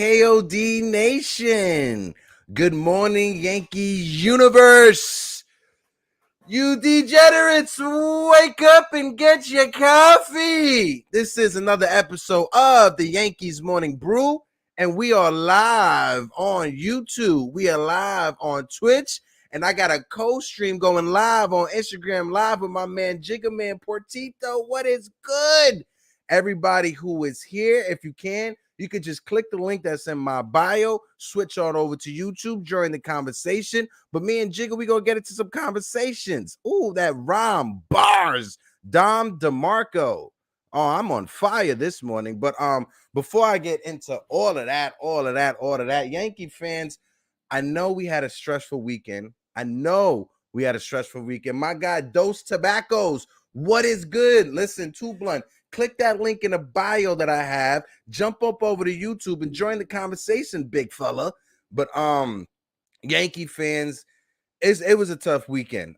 KOD Nation. Good morning, Yankees universe. You degenerates, wake up and get your coffee. This is another episode of the Yankees Morning Brew, and we are live on YouTube. We are live on Twitch, and I got a co-stream going live on Instagram Live with my man Jigga Man Portito. What is good? Everybody who is here, if you can, you could just click the link that's in my bio, switch on over to YouTube, join the conversation. But me and Jigga, we gonna get into some conversations. Ooh, that rhyme, bars, Dom DeMarco. Oh, I'm on fire this morning. But before I get into all of that, Yankee fans, I know we had a stressful weekend. My guy, Dos Tobaccos, what is good? Listen, Too Blunt. Click that link in the bio that I have. Jump up over to YouTube and join the conversation, big fella. But Yankee fans, it was a tough weekend.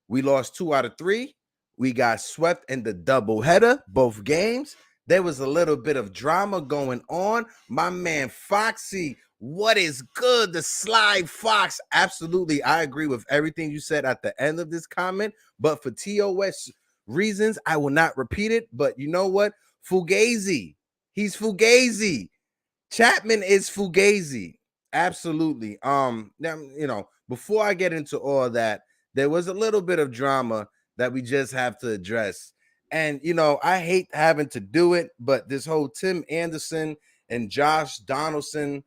We lost 2 out of 3. We got swept in the doubleheader, both games. There was a little bit of drama going on. My man Foxy, what is good? The Sly Fox. Absolutely, I agree with everything you said at the end of this comment. But for TOS reasons, I will not repeat it. But you know what? Fugazi. He's Fugazi. Chapman is Fugazi. Absolutely. Now, before I get into all that, there was a little bit of drama that we just have to address. And, I hate having to do it, but this whole Tim Anderson and Josh Donaldson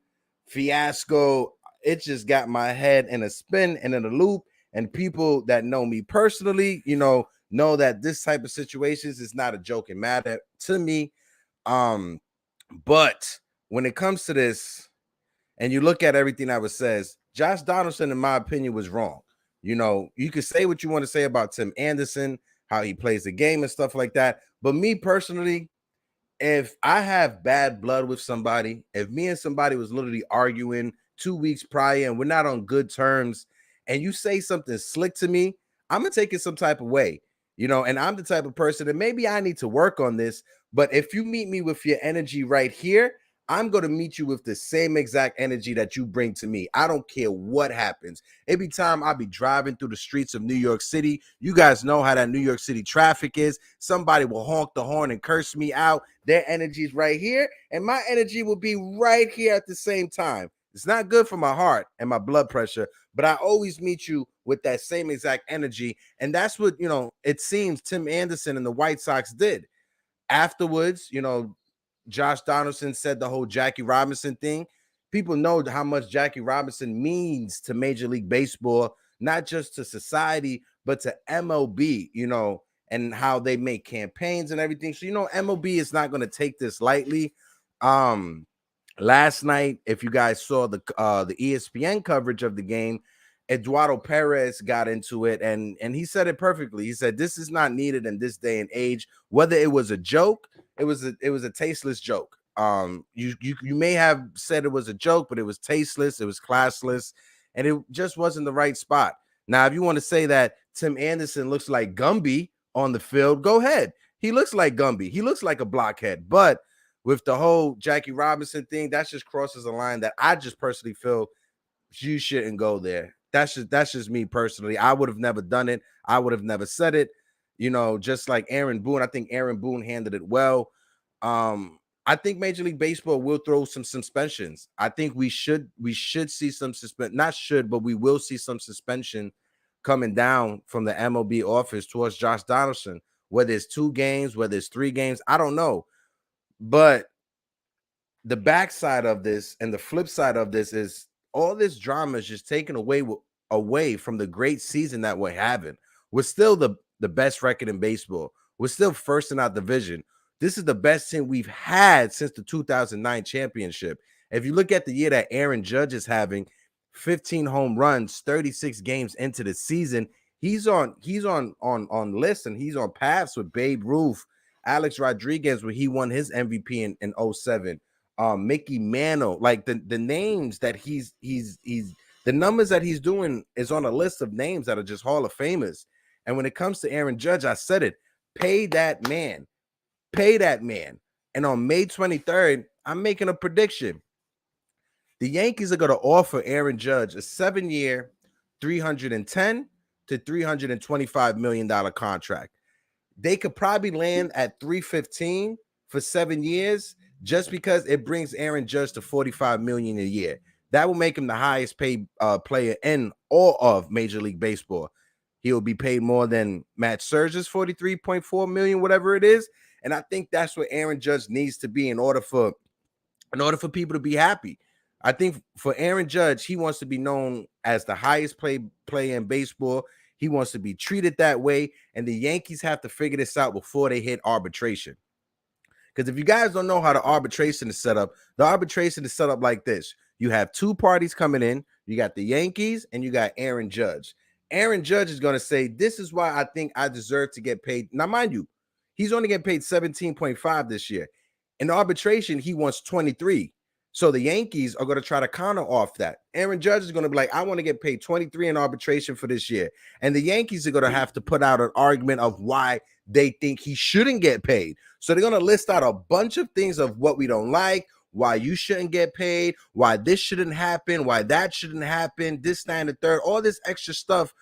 fiasco, it just got my head in a spin and in a loop. And people that know me personally, know that this type of situations is not a joking matter to me. But when it comes to this, and you look at everything that was says, Josh Donaldson, in my opinion, was wrong. You could say what you want to say about Tim Anderson, how he plays the game and stuff like that. But me personally, if I have bad blood with somebody, if me and somebody was literally arguing 2 weeks prior and we're not on good terms, and you say something slick to me, I'm going to take it some type of way, and I'm the type of person that maybe I need to work on this. But if you meet me with your energy right here, I'm going to meet you with the same exact energy that you bring to me. I don't care what happens. Every time I be driving through the streets of New York City, you guys know how that New York City traffic is. Somebody will honk the horn and curse me out. Their energy is right here, and my energy will be right here at the same time. It's not good for my heart and my blood pressure, but I always meet you with that same exact energy. And that's what, it seems Tim Anderson and the White Sox did. Afterwards, Josh Donaldson said the whole Jackie Robinson thing. People know how much Jackie Robinson means to Major League Baseball, not just to society, but to MLB, and how they make campaigns and everything. So, MLB is not going to take this lightly. Last night, if you guys saw the ESPN coverage of the game, Eduardo Perez got into it, and he said it perfectly. He said, this is not needed in this day and age. Whether it was a joke, it was a tasteless joke. You may have said it was a joke, but it was tasteless, it was classless, and it just wasn't the right spot. Now, if you want to say that Tim Anderson looks like Gumby on the field, go ahead. He looks like Gumby. He looks like a blockhead. But with the whole Jackie Robinson thing, that just crosses a line that I just personally feel you shouldn't go there. That's just me personally. I would have never done it. I would have never said it. Just like Aaron Boone. I think Aaron Boone handled it well. I think Major League Baseball will throw some suspensions. I think we should see some not should, but we will see some suspension coming down from the MLB office towards Josh Donaldson. Whether it's 2 games, whether it's 3 games, I don't know. But the backside of this and the flip side of this is all this drama is just taken away from the great season that we're having. We're still the best record in baseball. We're still first in our division. This is the best team we've had since the 2009 championship. If you look at the year that Aaron Judge is having, 15 home runs, 36 games into the season, he's on lists and he's on paths with Babe Ruth, Alex Rodriguez, where he won his MVP in 07. Mickey Mantle, like the names that he's the numbers that he's doing is on a list of names that are just Hall of Famers. And when it comes to Aaron Judge, I said it, pay that man. And on May 23rd, I'm making a prediction. The Yankees are going to offer Aaron Judge a 7-year, $310 to $325 million contract. They could probably land at 315 for 7 years just because it brings Aaron Judge to 45 million a year. That will make him the highest paid player in all of Major League Baseball. He will be paid more than Matt Scherzer's 43.4 million, whatever it is. And I think that's what Aaron Judge needs to be in order for people to be happy. I think for Aaron Judge, he wants to be known as the highest player in baseball. He wants to be treated that way, and the Yankees have to figure this out before they hit arbitration. Because if you guys don't know how the arbitration is set up, the arbitration is set up like this. You have two parties coming in. You got the Yankees and you got Aaron Judge. Aaron Judge is going to say, this is why I think I deserve to get paid. Now, mind you, he's only getting paid 17.5 this year. In arbitration, he wants 23. So the Yankees are going to try to counter off that. Aaron Judge is going to be like, I want to get paid 23 in arbitration for this year. And the Yankees are going to have to put out an argument of why they think he shouldn't get paid. So they're going to list out a bunch of things of what we don't like, why you shouldn't get paid, why this shouldn't happen, why that shouldn't happen, this, that, and the third, all this extra stuff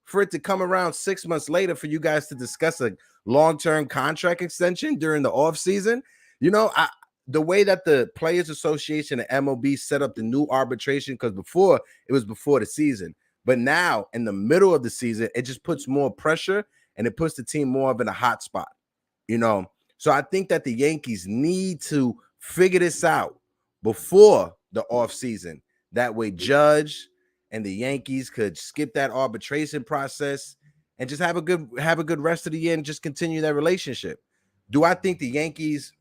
for it to come around 6 months later for you guys to discuss a long-term contract extension during the offseason. You know, the way that the Players Association and MLB set up the new arbitration, because before it was before the season, but now in the middle of the season, it just puts more pressure and it puts the team more of in a hot spot, you know. So I think that the Yankees need to figure this out before the offseason. That way Judge and the Yankees could skip that arbitration process and just have a good rest of the year and just continue that relationship. Do I think the Yankees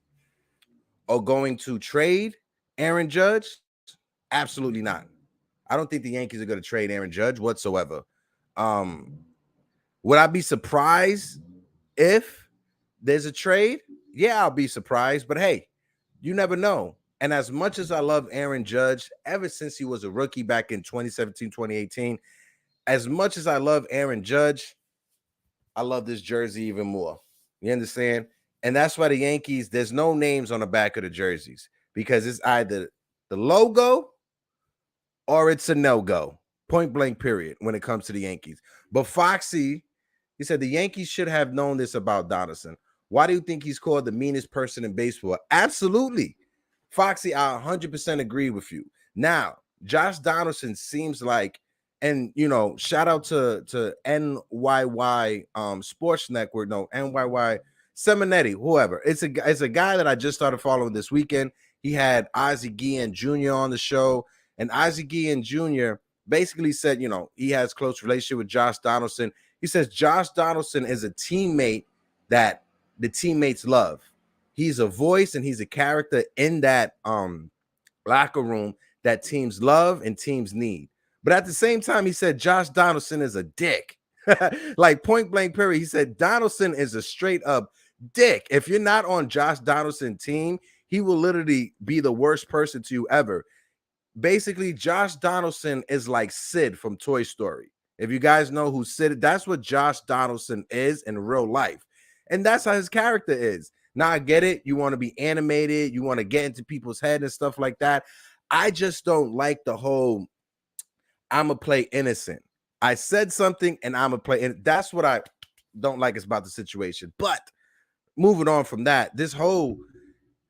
are going to trade Aaron Judge? Absolutely not. I don't think the Yankees are going to trade Aaron Judge whatsoever. Would I be surprised if there's a trade? Yeah, I'll be surprised. But hey, you never know. And as much as I love Aaron Judge, ever since he was a rookie back in 2017, 2018, as much as I love Aaron Judge, I love this jersey even more. You understand? And that's why the Yankees, there's no names on the back of the jerseys because it's either the logo or it's a no-go. Point blank, period, when it comes to the Yankees. But Foxy, he said the Yankees should have known this about Donaldson. Why do you think he's called the meanest person in baseball? Absolutely. Foxy, I 100% agree with you. Now, Josh Donaldson seems like, and you know, shout out to NYY Sports Network, no, NYY Seminetti, whoever. It's a guy that I just started following this weekend. He had Ozzie Guillen Jr. on the show, and Ozzie Guillen Jr. basically said, you know, he has close relationship with Josh Donaldson. He says Josh Donaldson is a teammate that the teammates love. He's a voice and he's a character in that locker room that teams love and teams need. But at the same time, he said Josh Donaldson is a dick. Like point blank period. He said Donaldson is a straight up dick. If you're not on Josh Donaldson's team, he will literally be the worst person to you ever. Basically, Josh Donaldson is like Sid from Toy Story. If you guys know who Sid, that's what Josh Donaldson is in real life. And that's how his character is. Now, I get it. You want to be animated. You want to get into people's head and stuff like that. I just don't like the whole, I'm going to play innocent. I said something and I'm going to play. And that's what I don't like about the situation. But moving on from that, this whole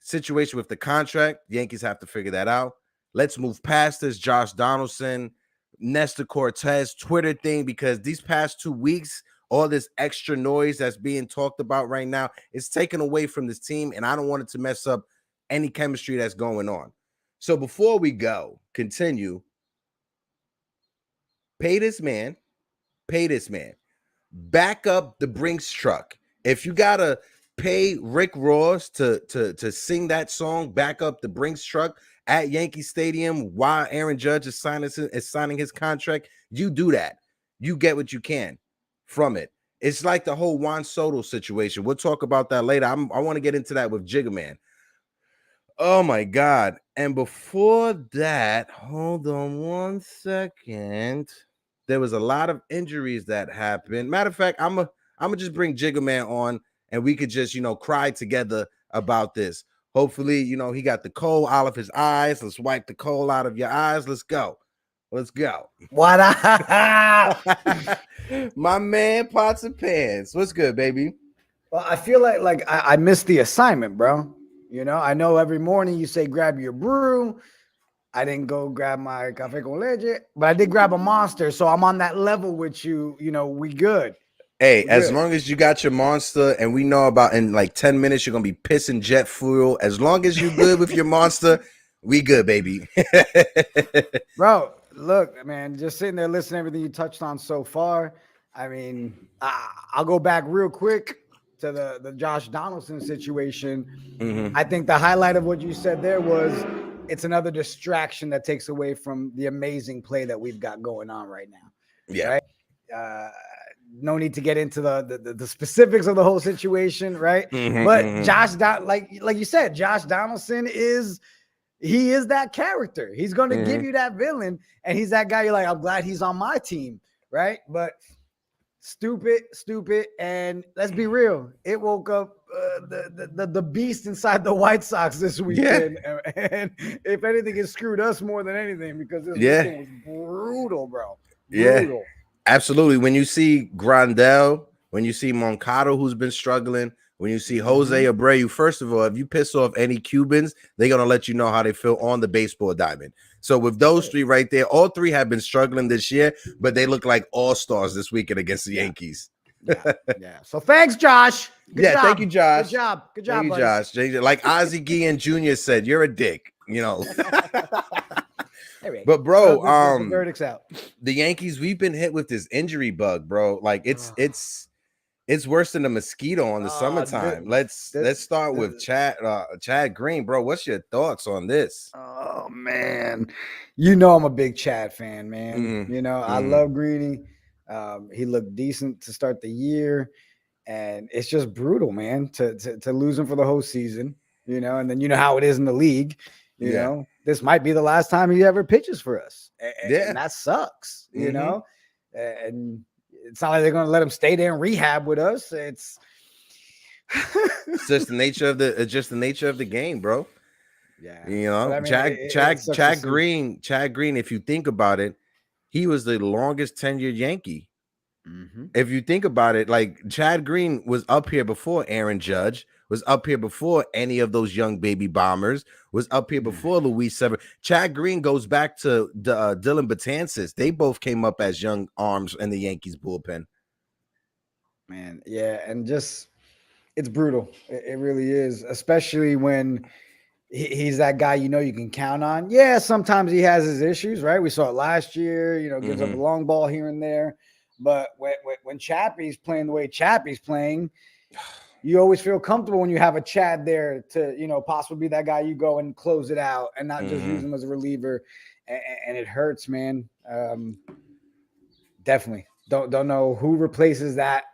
situation with the contract, Yankees have to figure that out. Let's move past this Josh Donaldson, Nestor Cortez Twitter thing, because these past 2 weeks, all this extra noise that's being talked about right now is taken away from this team, and I don't want it to mess up any chemistry that's going on. So before we continue, pay this man, back up the Brinks truck. If you gotta pay Rick Ross to sing that song, back up the Brinks truck at Yankee Stadium while Aaron Judge is signing his contract, you do that. You get what you can from it. It's like the whole Juan Soto situation. We'll talk about that later. I want to get into that with Jigga Man. Oh my God. And before that, hold on one second. There was a lot of injuries that happened. Matter of fact, I'm gonna just bring Jigga Man on and we could just, you know, cry together about this. Hopefully, he got the coal out of his eyes. Let's wipe the coal out of your eyes. Let's go. Let's go. What? My man, Pots and Pans. What's good, baby? Well, I feel like I missed the assignment, bro. I know every morning you say grab your brew. I didn't go grab my café con leche, but I did grab a monster. So I'm on that level with you. We good. Hey, We as good. long as you got your monster, and we know about in like 10 minutes, you're going to be pissing jet fuel. As long as you good with your monster, we good, baby. Bro, look, man, just sitting there listening to everything you touched on so far. I mean, I'll go back real quick to the Josh Donaldson situation. Mm-hmm. I think the highlight of what you said there was it's another distraction that takes away from the amazing play that we've got going on right now. Yeah. Right. No need to get into the specifics of the whole situation, right? Mm-hmm, But mm-hmm. like you said, Josh Donaldson is that character. He's going to give you that villain, and he's that guy. You're like, I'm glad he's on my team, right? But stupid, and let's be real. It woke up the beast inside the White Sox this weekend, and if anything, it screwed us more than anything because this Yeah. weekend was brutal, bro. Yeah. Brutal. Absolutely. When you see Grandel, when you see Moncada, who's been struggling, when you see Jose Abreu, first of all, if you piss off any Cubans, they're going to let you know how they feel on the baseball diamond. So with those three right there, all three have been struggling this year, but they look like all-stars this weekend against the Yankees. Yeah. So thanks, Josh. Good job. Thank you, Josh. Good job. Thank you, buddies. Josh. Like Ozzie Guillen Jr. said, you're a dick, But bro, the verdict's out. The Yankees, we've been hit with this injury bug, bro. Like it's worse than a mosquito on the summertime. Let's start with Chad Green, bro. What's your thoughts on this? Oh man, I'm a big Chad fan, man. I love Greeny. He looked decent to start the year, and it's just brutal, man, to lose him for the whole season. And then how it is in the league. This might be the last time he ever pitches for us, and that sucks. And it's not like they're going to let him stay there and rehab with us. It's just the nature of the game, bro. Yeah. Chad Green, if you think about it, he was the longest tenured Yankee. If you think about it, like Chad Green was up here before Aaron Judge, was up here before any of those young baby bombers, was up here before Luis Sever. Chad Green goes back to Dylan Betances. They both came up as young arms in the Yankees bullpen. Man, yeah, and just it's brutal. It really is, especially when he's that guy you can count on. Yeah, sometimes he has his issues, right? We saw it last year, gives up a long ball here and there. But when Chappie's playing the way Chappie's playing, you always feel comfortable when you have a Chad there to, possibly be that guy you go and close it out and not just use him as a reliever. And it hurts, man. Definitely. Don't know who replaces that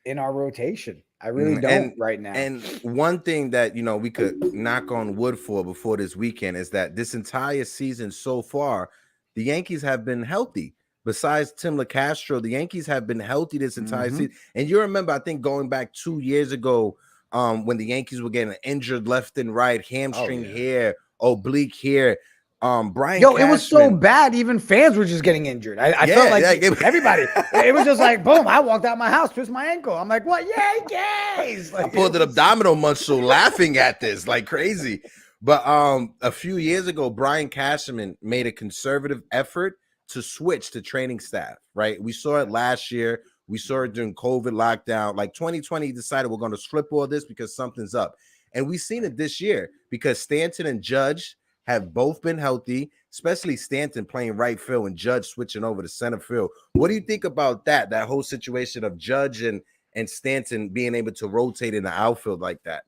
in our rotation. I really don't right now. And one thing that, we could knock on wood for before this weekend is that this entire season so far, the Yankees have been healthy. Besides Tim LeCastro, the Yankees have been healthy this entire season. And you remember, I think going back 2 years ago, when the Yankees were getting injured left and right, hamstring here, oblique here. Brian Cashman, it was so bad, even fans were just getting injured. I felt like everybody. It was just like, boom, I walked out my house, twist my ankle. I'm like, what? Yankees! I pulled an abdominal muscle laughing at this like crazy. But a few years ago, Brian Cashman made a conservative effort to switch to training staff, right? We saw it last year. We saw it during COVID lockdown. Like 2020 decided we're going to flip all this because something's up. And we've seen it this year because Stanton and Judge have both been healthy, especially Stanton playing right field and Judge switching over to center field. What do you think about that whole situation of Judge and Stanton being able to rotate in the outfield like that?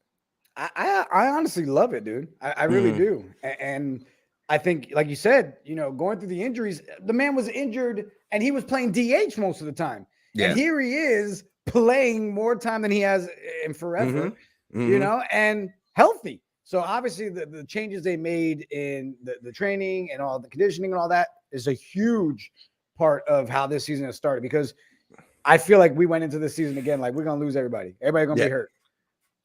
I honestly love it, dude. I really do. And I think, like you said, going through the injuries, the man was injured and he was playing DH most of the time. Yeah. And here he is playing more time than he has in forever, and healthy. So obviously the changes they made in the training and all the conditioning and all that is a huge part of how this season has started, because I feel like we went into this season again like we're going to lose everybody. Everybody's going to be hurt.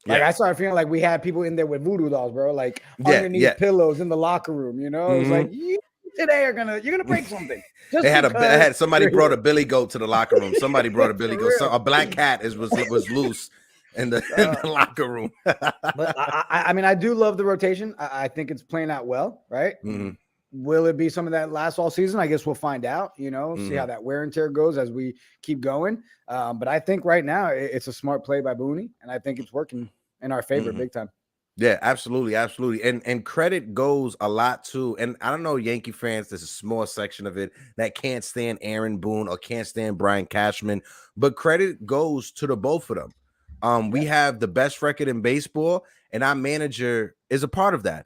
Like Yeah. I started feeling like we had people in there with voodoo dolls, bro. Like Yeah. underneath Yeah. pillows in the locker room. It was like you today you're gonna break something just They because had somebody you're brought here. a billy goat to the locker room. Somebody brought a billy For goat. real. A black cat was loose in Uh, the locker room. but I mean, I do love the rotation. I think it's playing out well, right? Hmm. Will it be some of that last all season? I guess we'll find out, see how Hmm. that wear and tear goes as we keep going. But I think right now it's a smart play by Booney, and I think it's working in our favor Hmm. big time. Yeah, absolutely, absolutely. And credit goes a lot to, and I don't know, Yankee fans, there's a small section of it that can't stand Aaron Boone or can't stand Brian Cashman, but credit goes to the both of them. We Yeah. have the best record in baseball, and our manager is a part of that.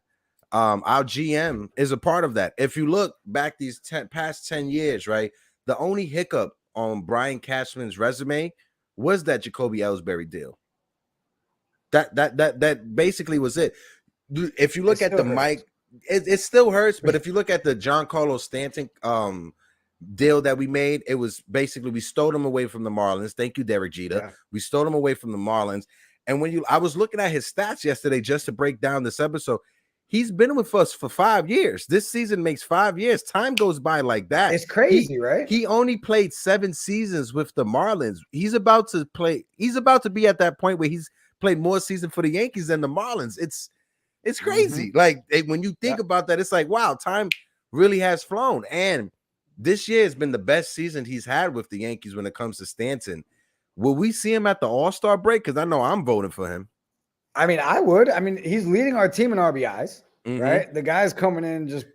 Our GM is a part of that. If you look back these past 10 years, right, the only hiccup on Brian Cashman's resume was that Jacoby Ellsbury deal. That basically was it. If you It look at still the hurts. Mike, it still hurts, but if you look at the Giancarlo Stanton deal that we made, it was basically we stole him away from the Marlins. Thank you, Derek Jeter. Yeah. We stole him away from the Marlins. And I was looking at his stats yesterday just to break down this episode. He's been with us for 5 years. This season makes 5 years. Time goes by like that. It's crazy, right? He only played 7 seasons with the Marlins. He's about to be at that point where he's played more seasons for the Yankees than the Marlins. It's crazy. Like when you think about that, it's like, wow, time really has flown. And this year has been the best season he's had with the Yankees when it comes to Stanton. Will we see him at the All-Star break? Because I know I'm voting for him. I mean, I would. I mean, he's leading our team in RBIs, Mm-hmm. right? The guy's coming in just,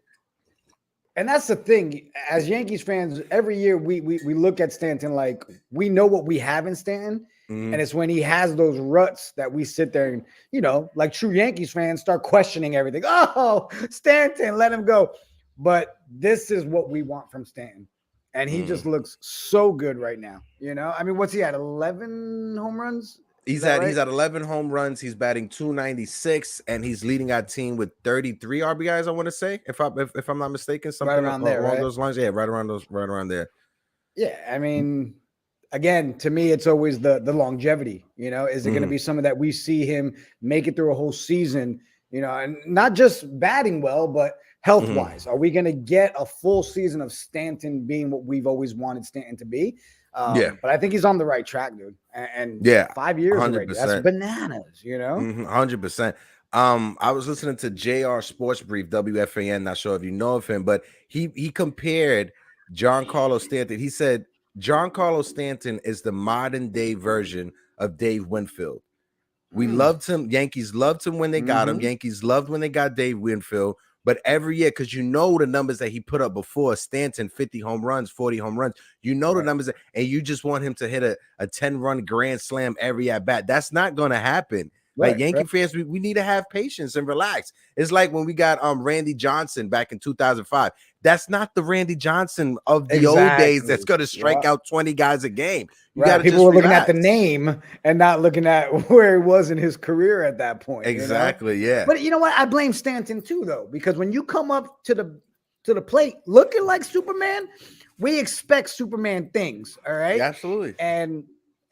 and that's the thing. As Yankees fans, every year we look at Stanton like we know what we have in Stanton, Mm-hmm. and it's when he has those ruts that we sit there and like true Yankees fans, start questioning everything. Oh, Stanton, let him go. But this is what we want from Stanton, and he just looks so good right now. I mean, what's he at? 11 home runs. He's at 11 home runs. He's batting 296, and he's leading our team with 33 RBIs. I want to say, if I'm not mistaken, something right around there, along right? those lines. Yeah, right around there. Yeah, I mean, again, to me, it's always the longevity. Is it going to be some of that we see him make it through a whole season? And not just batting well, but health wise. Are we going to get a full season of Stanton being what we've always wanted Stanton to be? But I think he's on the right track, dude. And yeah, 5 years 100%. already. That's bananas, 100%. I was listening to JR Sports Brief, WFAN. Not sure if you know of him, but he compared Giancarlo Stanton. He said Giancarlo Stanton is the modern day version of Dave Winfield. We loved him. Yankees loved him when they got him. Yankees loved when they got Dave Winfield. But every year, because the numbers that he put up before, Stanton, 50 home runs, 40 home runs, the numbers, and you just want him to hit a 10-run grand slam every at bat. That's not going to happen. Like Yankee fans, we need to have patience and relax. It's like when we got Randy Johnson back in 2005. That's not the Randy Johnson of the old days that's going to strike out 20 guys a game. You got to People just were relax. looking at the name and not looking at where he was in his career at that point. Exactly, yeah. But you know what? I blame Stanton too, though, because when you come up to the plate looking like Superman, we expect Superman things. All right, Yeah, absolutely. And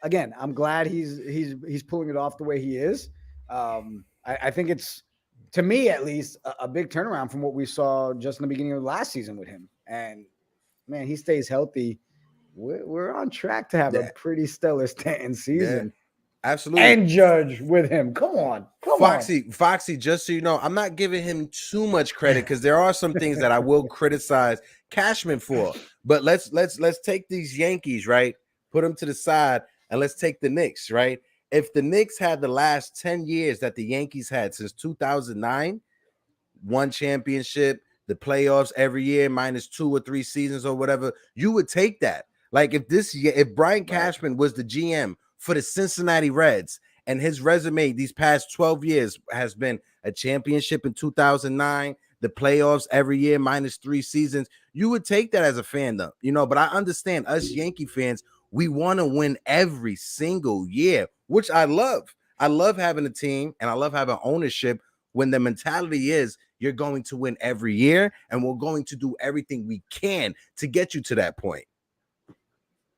again, I'm glad he's pulling it off the way he is. I think it's, to me at least, a big turnaround from what we saw just in the beginning of last season with him. And man, he stays healthy. We're on track to have a pretty stellar Stanton season. Yeah, absolutely. And Judge with him. Come on. Foxy, just so you know, I'm not giving him too much credit because there are some things that I will criticize Cashman for. But let's take these Yankees, right? Put them to the side, and let's take the Knicks, right? If the Knicks had the last 10 years that the Yankees had since 2009, one championship, the playoffs every year, minus 2 or 3 seasons or whatever, you would take that. Like if Brian Cashman was the GM for the Cincinnati Reds and his resume these past 12 years has been a championship in 2009, the playoffs every year, minus 3 seasons, you would take that as a fan though, but I understand us Yankee fans, we want to win every single year, which I love. I love having a team and I love having ownership when the mentality is you're going to win every year and we're going to do everything we can to get you to that point.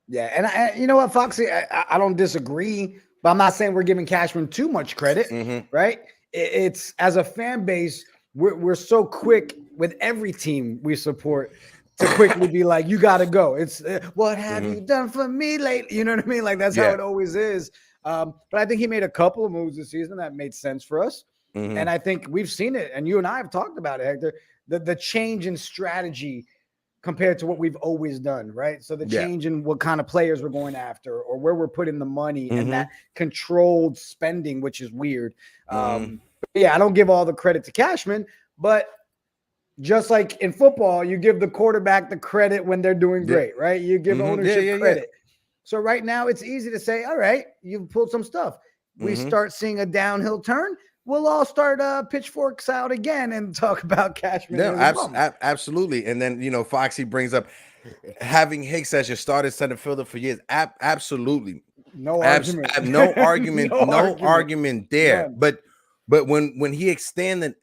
Yeah, and you know what, Foxy, I don't disagree But I'm not saying we're giving Cashman too much credit, Mm-hmm. right? It's as a fan base, we're so quick with every team we support to quickly be like, you got to go. It's what have Mm-hmm. you done for me lately? You know what I mean? Like that's how Yeah. it always is. But I think he made a couple of moves this season that made sense for us. Mm-hmm. And I think we've seen it. And you and I have talked about it, Hector. The change in strategy compared to what we've always done, right? So the Yeah. change in what kind of players we're going after or where we're putting the money and Mm-hmm. that controlled spending, which is weird. Mm-hmm. Yeah, I don't give all the credit to Cashman, but just like in football, you give the quarterback the credit when they're doing Yeah. great, right? You give Mm-hmm. Yeah. ownership Yeah. Yeah. credit. So right now it's easy to say, all right, you've pulled some stuff. We Mm-hmm. start seeing a downhill turn. We'll all start pitchforks out again and talk about Cashman No, as a bum. absolutely. And then Foxy brings up having Hicks as your starting center fielder for years. Absolutely, No argument. no argument, No no argument. argument there. None. But when he extended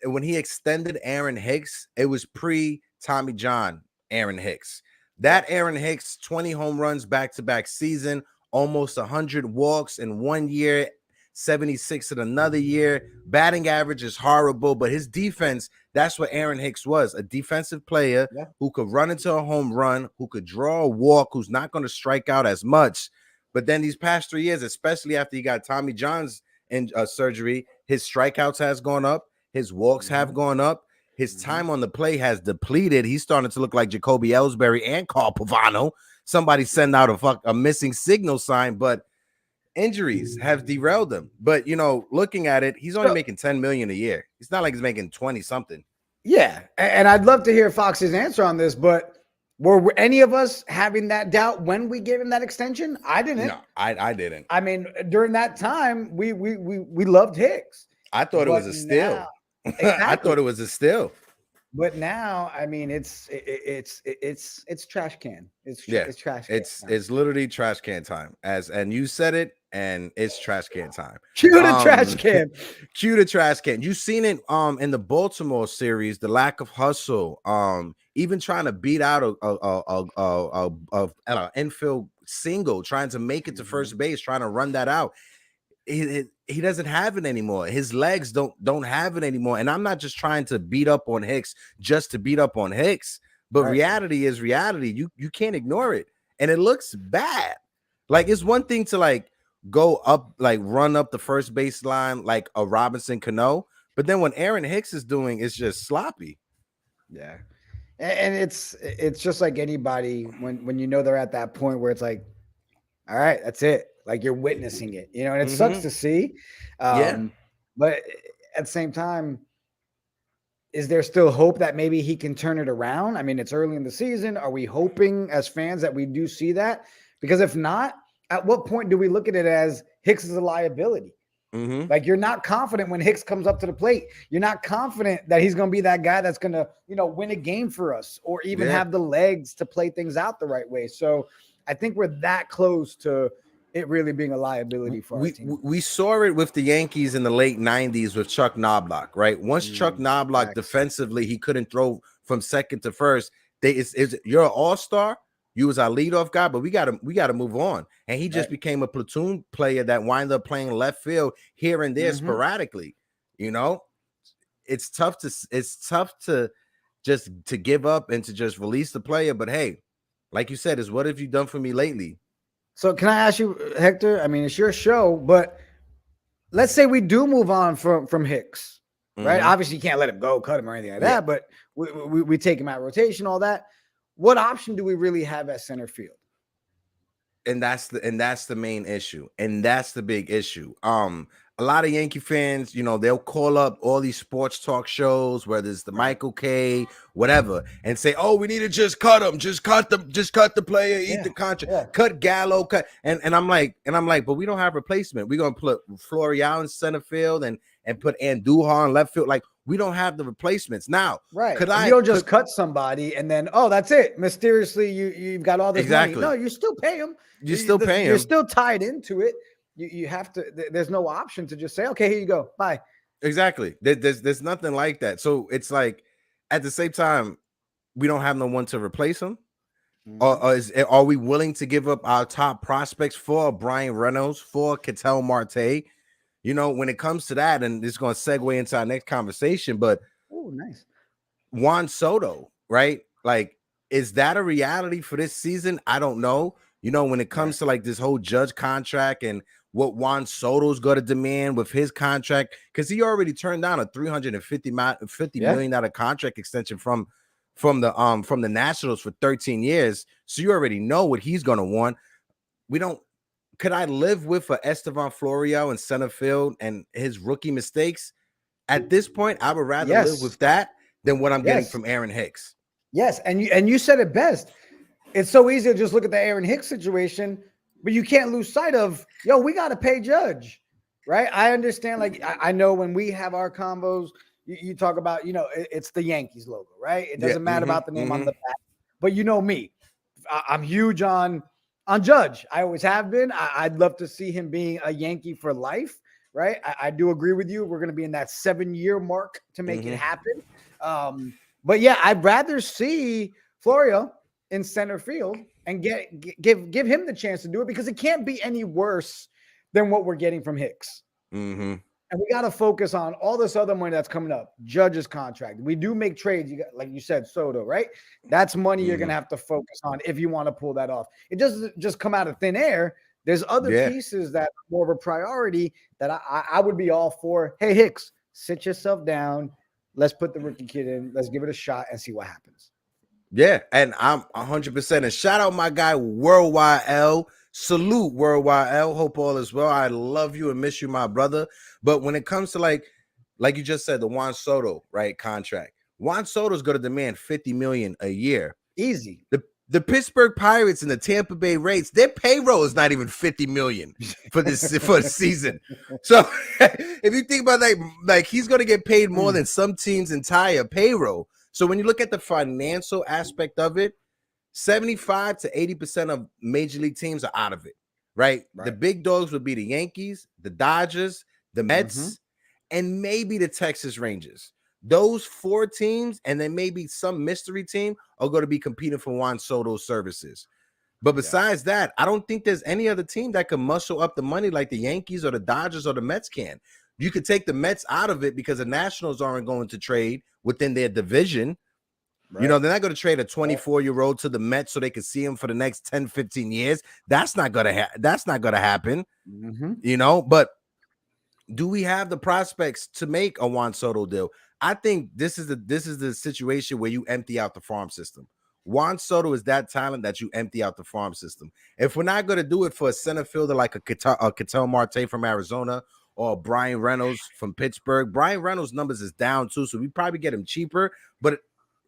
Aaron Hicks, it was pre Tommy John Aaron Hicks. That Aaron Hicks 20 home runs back-to-back season, almost 100 walks in 1 year, 76 in another year. Batting average is horrible, but his defense, that's what Aaron Hicks was, a defensive player who could run into a home run, who could draw a walk, who's not going to strike out as much. But then these past 3 years, especially after he got Tommy John's surgery, his strikeouts has gone up, his walks have gone up, his time on the play has depleted. He's starting to look like Jacoby Ellsbury and Carl Pavano. Somebody send out a missing signal sign, but injuries have derailed him. But looking at it, he's only making $10 million a year. It's not like he's making 20 something. Yeah, and I'd love to hear Fox's answer on this, but were any of us having that doubt when we gave him that extension? I didn't. No, I didn't. I mean, during that time, we loved Hicks. I thought it was a steal. Exactly. I thought it was a steal. But now, I mean, it's trash can. It's trash can. It's literally trash can time. And you said it, and it's trash can time. Cue the trash can. Cue the trash can. You've seen it in the Baltimore series, the lack of hustle. Even trying to beat out an infield single, trying to make it to first base, trying to run that out. He doesn't have it anymore. His legs don't have it anymore. And I'm not just trying to beat up on Hicks just to beat up on Hicks, but reality is reality. You can't ignore it. And it looks bad. Like, it's one thing to go up, run up the first baseline like a Robinson Cano, but then when Aaron Hicks is doing, it's just sloppy. Yeah. And it's just like anybody when they're at that point where it's like, all right, that's it. Like, you're witnessing it, and it sucks to see. But at the same time, is there still hope that maybe he can turn it around? I mean, it's early in the season. Are we hoping as fans that we do see that? Because if not, at what point do we look at it as Hicks is a liability? Like, you're not confident when Hicks comes up to the plate. You're not confident that he's going to be that guy that's going to, win a game for us or even have the legs to play things out the right way. So I think we're that close to it really being a liability for our team. We saw it with the Yankees in the late 90s with Chuck Knobloch, right? Once Chuck Knobloch defensively, he couldn't throw from second to first. You're an all-star. You was our leadoff guy, but we gotta move on. And he just became a platoon player that wound up playing left field here and there sporadically. It's tough to just to give up and to just release the player. But hey, like you said, is what have you done for me lately? So can I ask you, Hector? I mean, it's your show, but let's say we do move on from Hicks, right? Obviously, you can't let him go, cut him or anything like that, but we take him out of rotation, all that. What option do we really have at center field? And that's the main issue, and that's the big issue. A lot of Yankee fans, they'll call up all these sports talk shows, whether it's the Michael K, whatever, and say, "Oh, we need to just cut him, just cut the player, eat the contract, cut Gallo, cut." And I'm like, but we don't have replacement. We're gonna put Florial in center field and put Andujar in left field. Like, we don't have the replacements now. Right. You don't just cut somebody and then, oh, that's it. Mysteriously, you've got all this money. No, you still pay him. You still pay him. You're still tied into it. You have to. There's no option to just say, okay, here you go, bye. Exactly. There's nothing like that. So it's like, at the same time, we don't have no one to replace him. Mhm. Are we willing to give up our top prospects for Brian Reynolds, for Ketel Marte? When it comes to that, and it's going to segue into our next conversation, but Oh, nice. Juan Soto, right? Like, is that a reality for this season? I don't know. When it Right. comes to like this whole Judge contract and what Juan Soto's going to demand with his contract, because he already turned down a $350 Yeah. million contract extension from the Nationals for 13 years. So you already know what he's going to want. We don't. Could I live with a Estevan Florial in center field and his rookie mistakes? At this point, I would rather live Yes. with that than what I'm getting Yes. from Aaron Hicks. Yes. And you said it best. It's so easy to just look at the Aaron Hicks situation, but you can't lose sight of, yo, we got to pay Judge, right? I understand. Like, I know when we have our combos, you talk about, it's the Yankees logo, right? It Yeah. doesn't matter about the name on the back, but you know me, I'm huge on Judge. I always have been. I'd love to see him being a Yankee for life, right? I do agree with you. We're going to be in that 7-year mark to make it happen. But yeah, I'd rather see Florio in center field and give him the chance to do it, because it can't be any worse than what we're getting from Hicks. And we got to focus on all this other money that's coming up. Judge's contract. We do make trades. You got, like you said, Soto, right? That's money you're going to have to focus on if you want to pull that off. It doesn't just come out of thin air. There's other Yeah. pieces that are more of a priority that I would be all for. Hey, Hicks, sit yourself down. Let's put the rookie kid in. Let's give it a shot and see what happens. Yeah. And I'm 100%. And shout out my guy, Worldwide L. Salute, Worldwide L. Hope all is well. I love you and miss you, my brother. But when it comes to like you just said, the Juan Soto, right, contract, Juan Soto is going to demand $50 million a year. Easy. The Pittsburgh Pirates and the Tampa Bay Rays, their payroll is not even $50 million for the season. So if you think about that, like he's going to get paid more than some teams' entire payroll. So when you look at the financial aspect of it, 75 to 80% of major league teams are out of it, right? The big dogs would be the Yankees, the Dodgers, the Mets, and maybe the Texas Rangers. Those 4 teams, and then maybe some mystery team, are going to be competing for Juan Soto's services. But besides that, I don't think there's any other team that can muscle up the money like the Yankees or the Dodgers or the Mets can. You could take the Mets out of it because the Nationals aren't going to trade within their division. They're not going to trade a 24-year-old to the Mets so they can see him for the next 10, 15 years. That's not going to happen. But do we have the prospects to make a Juan Soto deal? I think this is the situation where you empty out the farm system. Juan Soto is that talent that you empty out the farm system. If we're not going to do it for a center fielder like a Ketel Marte from Arizona or Brian Reynolds from Pittsburgh, Brian Reynolds' numbers is down too, so we probably get him cheaper. But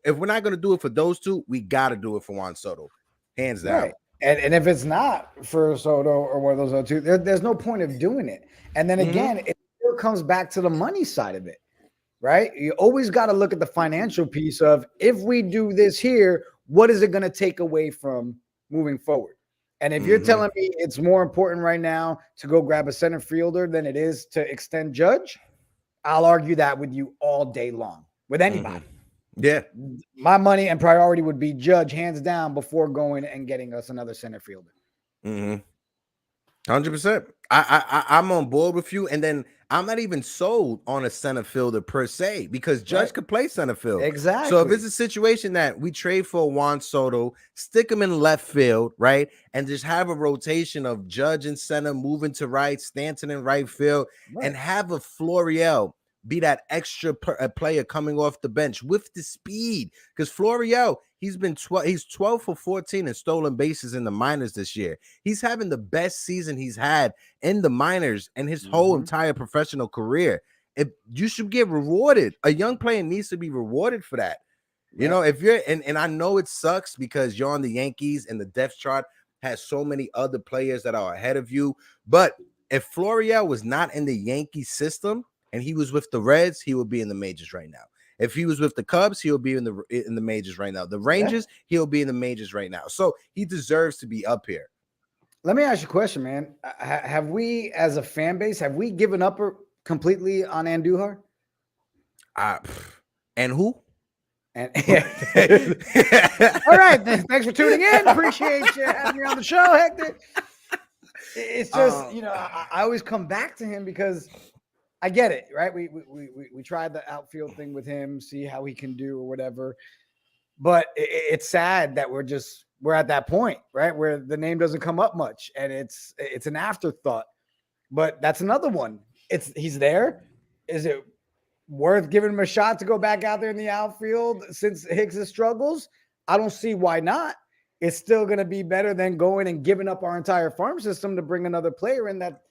if we're not going to do it for those two, we got to do it for Juan Soto, hands down. Right. And if it's not for Soto or one of those other two, there's no point of doing it. And then again, it still comes back to the money side of it, right? You always got to look at the financial piece of, if we do this here, what is it going to take away from moving forward? And if you're telling me it's more important right now to go grab a center fielder than it is to extend Judge, I'll argue that with you all day long with anybody. Yeah. My money and priority would be Judge hands down before going and getting us another center fielder. 100%. I'm on board with you. And then I'm not even sold on a center fielder per se, because Judge could play center field. Exactly. So if it's a situation that we trade for Juan Soto, stick him in left field, right, and just have a rotation of Judge in center, moving to right, Stanton in right field, and have a Florial be that extra player coming off the bench with the speed, because Florial, he's 12 for 14 in stolen bases in the minors this year. He's having the best season he's had in the minors and his whole entire professional career. You should get rewarded. A young player needs to be rewarded for that. If you're and I know it sucks because you're on the Yankees and the depth chart has so many other players that are ahead of you. But if Florial was not in the Yankee system and he was with the Reds, he would be in the majors right now. If he was with the Cubs, he'll be in the majors right now. The Rangers, he'll be in the majors right now. So he deserves to be up here. Let me ask you a question, man. Have we, as a fan base, have we given up completely on Andujar? And who? And all right, thanks for tuning in. Appreciate you having me on the show, Hector. It's just, I always come back to him because I get it, right? We tried the outfield thing with him, see how he can do or whatever. But it's sad that we're at that point, right, where the name doesn't come up much, and it's an afterthought. But that's another one. He's there. Is it worth giving him a shot to go back out there in the outfield since Hicks' struggles? I don't see why not. It's still going to be better than going and giving up our entire farm system to bring another player in that,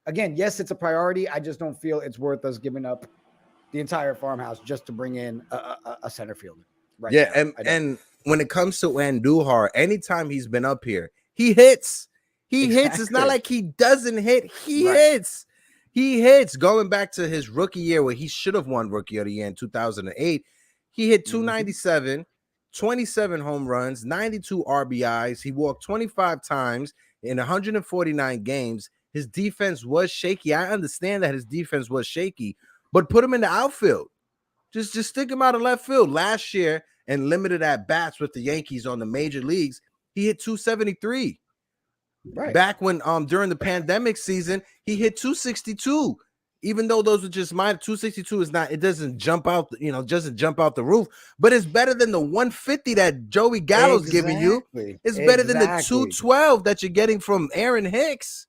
again, yes, it's a priority. I just don't feel it's worth us giving up the entire farmhouse just to bring in a center fielder. Right. Yeah. And when it comes to Andujar, anytime he's been up here, he hits. He hits. It's not like he doesn't hit. He hits. He hits. Going back to his rookie year where he should have won Rookie of the Year in 2008, he hit 297, 27 home runs, 92 RBIs. He walked 25 times in 149 games. His defense was shaky. I understand that his defense was shaky, but put him in the outfield. Just stick him out of left field. Last year, and limited at bats with the Yankees on the major leagues, he hit 273. Right. Back when during the pandemic season, he hit 262. Even though those are just minor, 262 is not, it doesn't jump out, doesn't jump out the roof, but it's better than the 150 that Joey Gallo's giving you. It's better than the 212 that you're getting from Aaron Hicks.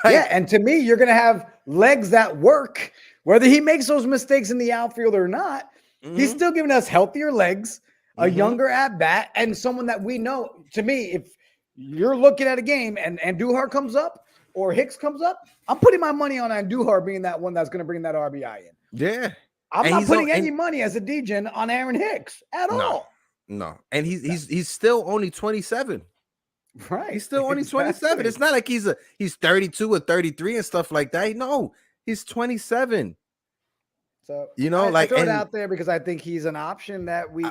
Yeah, and to me, you're going to have legs that work. Whether he makes those mistakes in the outfield or not, he's still giving us healthier legs, a younger at-bat, and someone that we know. To me, if you're looking at a game and Andujar comes up or Hicks comes up, I'm putting my money on Andujar being that one that's going to bring that RBI in. Yeah. I'm not putting any money as a DGen on Aaron Hicks at all. No. And he's still only 27. Right. He's still only 27. It's not like he's 32 or 33 and stuff like that. No, he's 27. So I throw it out there because I think he's an option that we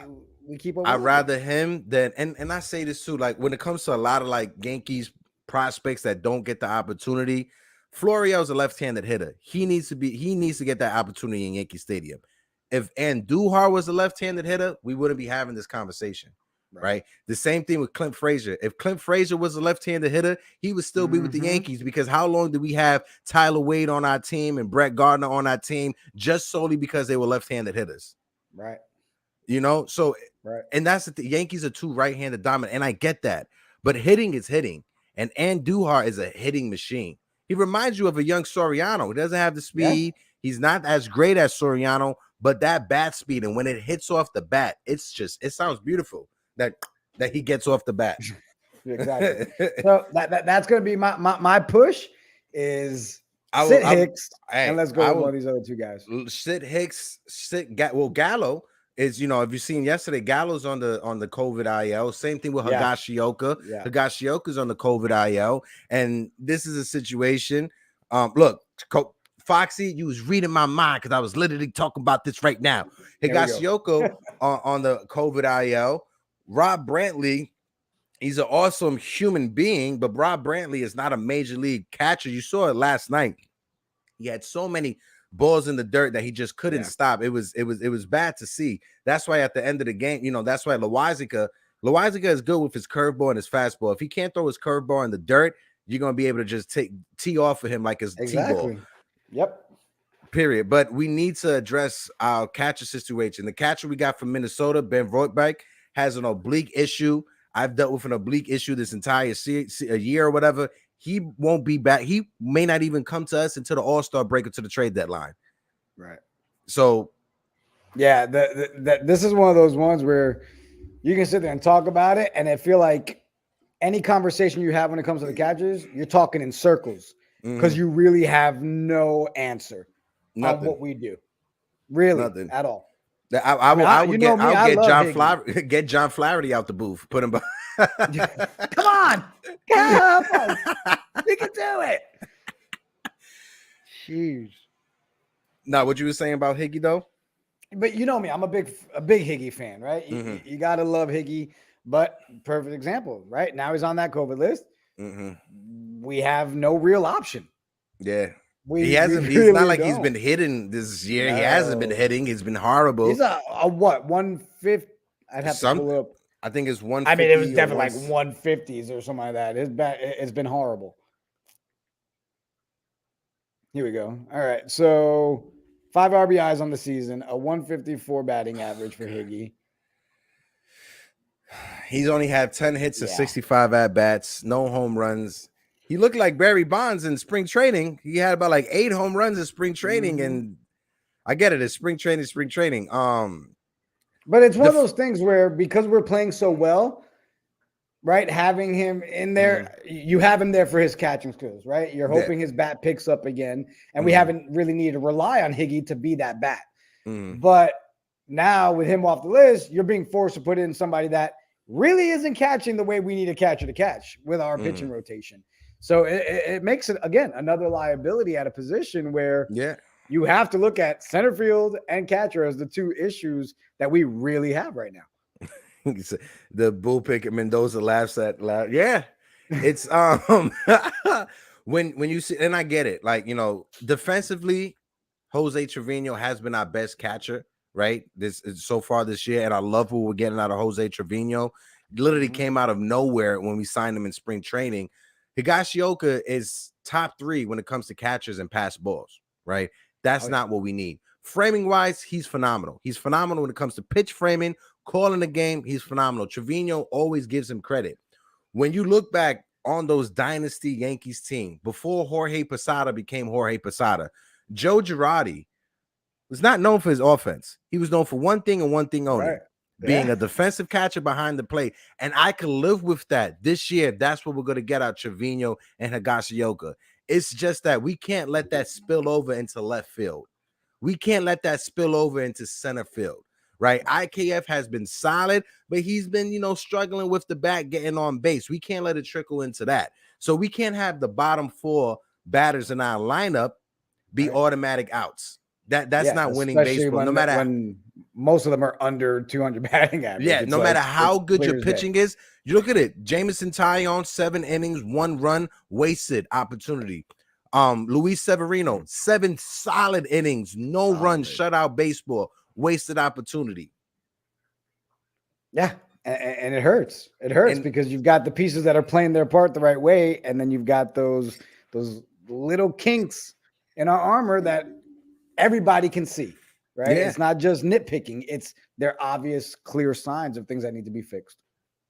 keep. I'd rather him than and I say this too. Like when it comes to a lot of like Yankees prospects that don't get the opportunity, Florial's a left-handed hitter. He needs to get that opportunity in Yankee Stadium. If Andujar was a left-handed hitter, we wouldn't be having this conversation. Right. The same thing with Clint Frazier. If Clint Frazier was a left-handed hitter, he would still be with the Yankees, because how long did we have Tyler Wade on our team and Brett Gardner on our team just solely because they were left-handed hitters? Right. So and that's the Yankees are too right-handed dominant, and I get that. But hitting is hitting, and Andujar is a hitting machine. He reminds you of a young Soriano. He doesn't have the speed. Yeah. He's not as great as Soriano, but that bat speed, and when it hits off the bat, it sounds beautiful. That he gets off the bat. Exactly. So that's going to be my push is Hicks, and let's go with one of these other two guys. Sit Hicks, Gallo is, if you've seen yesterday, Gallo's on the COVID IL. Same thing with Higashioka. Yeah. Higashioka's on the COVID IL, and this is a situation. Look, Foxy, you was reading my mind because I was literally talking about this right now. Higashioka on the COVID IL. Rob Brantley, he's an awesome human being, but Rob Brantley is not a major league catcher. You saw it last night. He had so many balls in the dirt that he just couldn't stop. It was bad to see. That's why at the end of the game, that's why Loaisiga is good with his curveball and his fastball. If he can't throw his curveball in the dirt, you're gonna be able to just tee off of him like his T-ball. Yep. Period. But we need to address our catcher situation. The catcher we got from Minnesota, Ben Voigtbeek, has an oblique issue. I've dealt with an oblique issue this entire year or whatever. He won't be back. He may not even come to us until the All-Star break or to the trade deadline. Right. So, yeah, this is one of those ones where you can sit there and talk about it, and I feel like any conversation you have when it comes to the catchers, you're talking in circles because you really have no answer on what we do. Really, at all. I'll get John Flaherty out the booth. Put him. Come on, we can do it. Jeez. Now, what you were saying about Higgy though? But you know me, I'm a big Higgy fan, right? You gotta love Higgy. But perfect example, right? Now he's on that COVID list. We have no real option. Yeah. We He's not really like he's been don't. hitting this year. He hasn't been No. hitting. He's been horrible. He's a what? 150. I'd have to Some, pull it up. I think it's I mean, it was 150 or definitely one. like 150s or something like that. It's been horrible. Here we go. All right. So 5 RBIs on the season, a 154 batting average for Higgy. He's only had 10 hits and Yeah. 65 at bats, no home runs. He looked like Barry Bonds in spring training. He had about like 8 home runs in spring training, and I get it. It's spring training. But it's one of those things where because we're playing so well, right? Having him in there, you have him there for his catching skills, right? You're hoping his bat picks up again, and we haven't really needed to rely on Higgy to be that bat. But now with him off the list, you're being forced to put in somebody that really isn't catching the way we need a catcher to catch with our pitching rotation. So it makes it, again, another liability at a position where you have to look at center field and catcher as the 2 issues that we really have right now. The bullpen Mendoza laughs at loud. Yeah, it's when you see, and I get it, like, you know, defensively, Jose Trevino has been our best catcher, right? This so far this year, and I love what we're getting out of Jose Trevino. Literally came out of nowhere when we signed him in spring training. Higashioka is top 3 when it comes to catchers and pass balls, right? That's not what we need. Framing wise, he's phenomenal. He's phenomenal when it comes to pitch framing, calling the game. He's phenomenal. Trevino always gives him credit. When you look back on those dynasty Yankees team before Jorge Posada became Jorge Posada, Joe Girardi was not known for his offense. He was known for one thing and one thing only, being a defensive catcher behind the plate. And I could live with that. This year, that's what we're going to get out Trevino and Higashioka. It's just that we can't let that spill over into left field. We can't let that spill over into center field, right? IKF has been solid, but he's been, you know, struggling with the bat getting on base. We can't let it trickle into that. So we can't have the bottom 4 batters in our lineup be automatic outs. That's not winning baseball. No matter when most of them are under 200 batting average. Yeah, no matter how good your pitching is, you look at it. Jameson Taillon, 7 innings, 1 run, wasted opportunity. Luis Severino, 7 solid innings, no runs, shutout baseball, wasted opportunity. Yeah, and it hurts. It hurts because you've got the pieces that are playing their part the right way, and then you've got those little kinks in our armor that everybody can see, right? It's not just nitpicking. It's their obvious, clear signs of things that need to be fixed.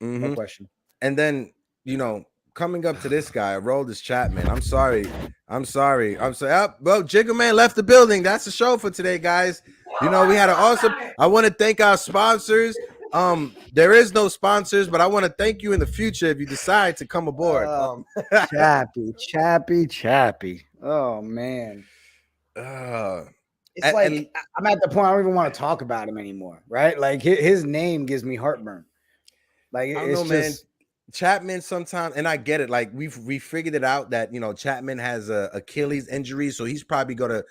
No question. And then, you know, coming up to this guy, Aroldis Chapman. I'm sorry. Oh, well, Jigga Man left the building. That's the show for today, guys. You know, we had an awesome. I want to thank our sponsors. There is no sponsors, but I want to thank you in the future if you decide to come aboard. Chappy. Oh man. It's like I'm at the point I don't even want to talk about him anymore, right? Like his name gives me heartburn. Like it's just man. Chapman sometimes, and I get it. Like we figured it out that, you know, Chapman has a Achilles injury, so he's probably gonna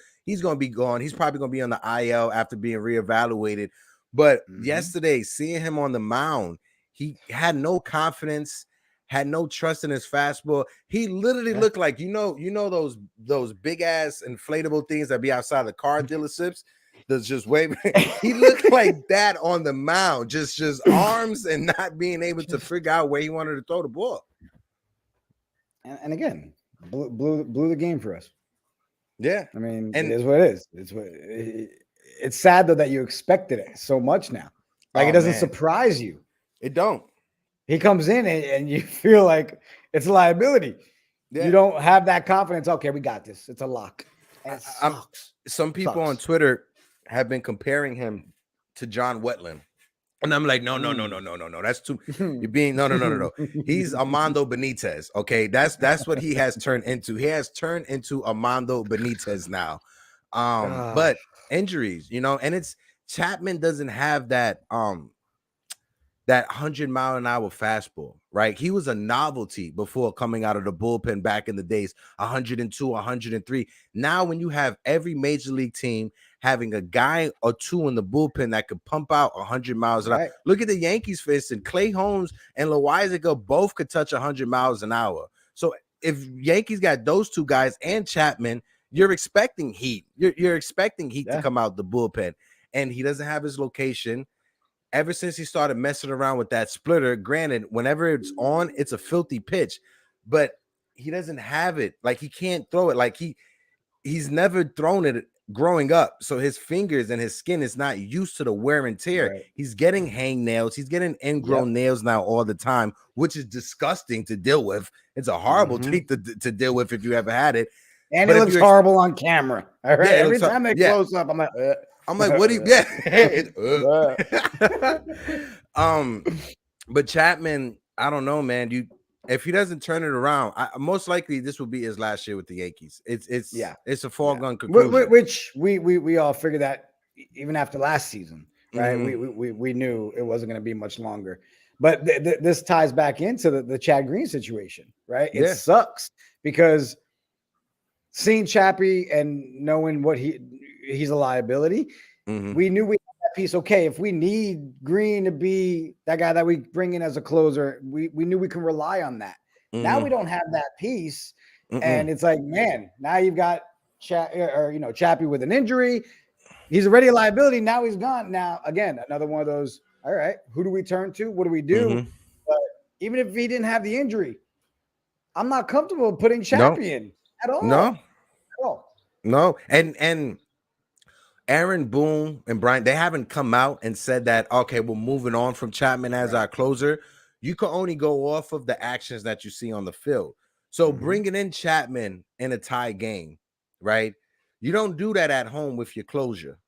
be gone. He's probably gonna be on the IL after being reevaluated. But yesterday, seeing him on the mound, he had no confidence, had no trust in his fastball. He literally looked like, you know those big ass inflatable things that be outside the car dealerships. That's just waving. He looked like that on the mound, just arms and not being able to figure out where he wanted to throw the ball. And again, blew the game for us. Yeah, I mean, it is what it is. It's sad though that you expected it so much now. Like it doesn't surprise you. It don't. He comes in and you feel like it's a liability. Yeah. You don't have that confidence. Okay, we got this. It's a lock. And it sucks. Some people on Twitter have been comparing him to John Wetland. And I'm like, no. That's too. You're being no. He's Armando Benitez. Okay, that's what he has turned into. He has turned into Armando Benitez now. But injuries, you know, and it's Chapman doesn't have that 100-mile-an-hour fastball, right? He was a novelty before coming out of the bullpen back in the days, 102, 103. Now, when you have every major league team having a guy or two in the bullpen that could pump out 100 miles an hour. Look at the Yankees, for instance. Clay Holmes and Loizaga both could touch 100 miles an hour. So if Yankees got those two guys and Chapman, you're expecting heat. You're expecting heat to Yeah. come out the bullpen, and he doesn't have his location. Ever since he started messing around with that splitter, granted, whenever it's on, it's a filthy pitch, but he doesn't have it. Like, he can't throw it. Like, he's never thrown it growing up, so his fingers and his skin is not used to the wear and tear. Right. He's getting hang nails. He's getting ingrown Yep. nails now all the time, which is disgusting to deal with. It's a horrible thing to deal with if you ever had it. And But it if looks you're horrible on camera. All right. Yeah, it Every looks time they yeah. close up, I'm like, what do you but Chapman, I don't know, man. If he doesn't turn it around, most likely this will be his last year with the Yankees. It's a foregone conclusion. Which we all figured that even after last season, right? We knew it wasn't going to be much longer. But this ties back into the Chad Green situation, right? It sucks because seeing Chappie and knowing what he's a liability, we knew we had that piece. Okay, if we need Green to be that guy that we bring in as a closer, we knew we can rely on that. Now we don't have that piece, and it's like, man, now you've got Chappie with an injury. He's already a liability. Now he's gone. Now again, another one of those. All right, who do we turn to? What do we do? But even if he didn't have the injury, I'm not comfortable putting Chappie in at all. No. And Aaron Boone and Brian, they haven't come out and said that, okay, we're moving on from Chapman as our closer. You can only go off of the actions that you see on the field. So bringing in Chapman in a tie game, right? You don't do that at home with your closure.